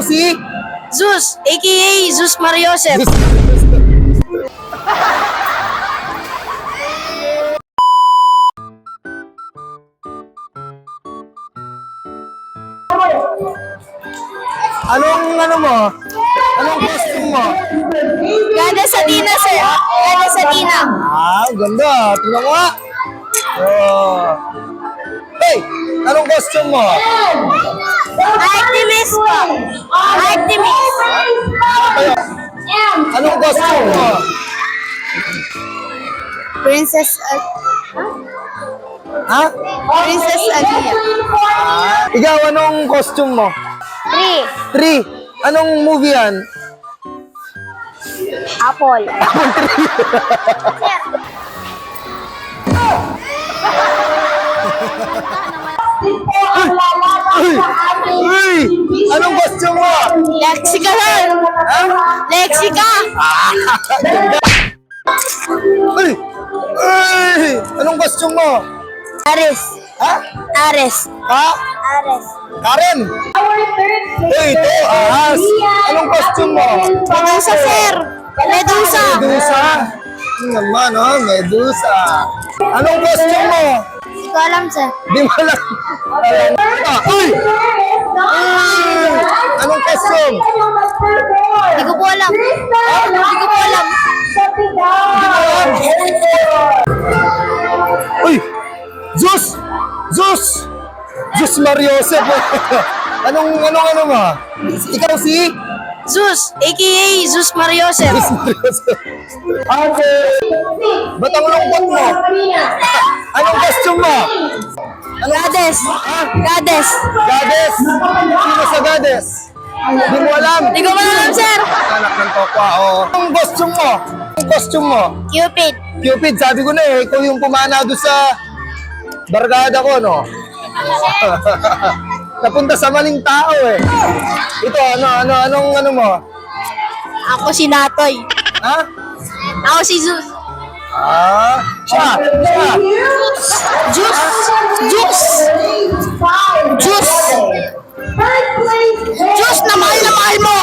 si? Zeus, aka Zeus Mariosep. Anong ano mo? Anong costume mo? Goddess Athena, sir. Goddess Athena. Ganda. Tingnan mo nga. Oh. Hey, anong costume mo? Artemis po. Artemis. Anong costume mo? Princess Ha? Princess Alia. Ikaw, anong costume mo? 3. 3. Anong movie yan? Apple. Uy! Anong costume mo? Lexica, sir. Ha? Lexica. Uy! Uy! Anong costume mo? Ares. Ha? Ares. Ha? Ares. Karen! Uy, ito, ahas! Anong costume mo? Medusa, sir. Medusa. Medusa! Ano naman, oh, Medusa! Anong costume mo? Hindi ko alam, sir. Di mo alam. Uy! Uy! Anong costume? Hindi ko po alam. Hindi ko po alam. Uy! Zeus! Zeus! Zeus Mariosep! Anong ano mo? Ikaw si? Zeus, aka Zeus Mariosep. Zeus Mariosep. Ba't ang lungkot mo? Anong costume mo? Goddess. Goddess. Goddess! Sino sa goddess? Hindi mo alam. Hindi ko po alam, sir. Anak ng tokwa, oh. Anong costume mo? Anong costume mo? Cupid. Cupid, sabi ko na eh, ikaw yung pumana doon sa barkada ko, no? Napunta sa maling tao eh. Ito, anong mo? Ako si Natoy. Ha? Ako si Zeus. Siya. Zeus. Zeus. Zeus. Zeus na mahal mo.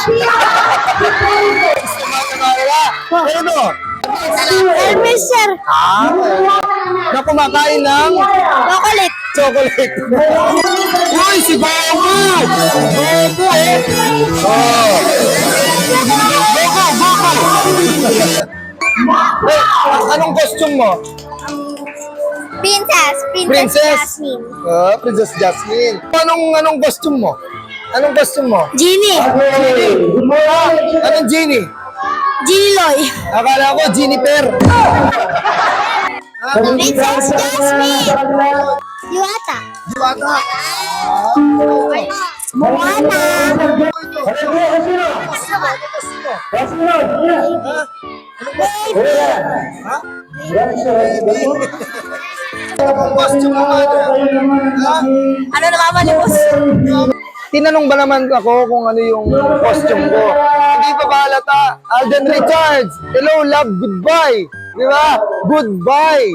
Ano? Hermes, sir. Na kumakain ng Chocolate. chocolate. Uy, si Bobo! Bobo eh! Oh! Bobo! Anong costume mo? Princess. Princess? Jasmine. Princess Jasmine. Anong costume mo? Anong costume mo? Genie. Anong Genie? Genie Loy. Akala ko Jennifer. Princess Jasmine. Yuata. Diwata. Moana. Anong costume mo? Ano naman ni boss? Tinanong ba naman ako kung ano yung costume ko? Hindi pa ba halata? Alden Richards, hello love, goodbye. Di ba? Goodbye.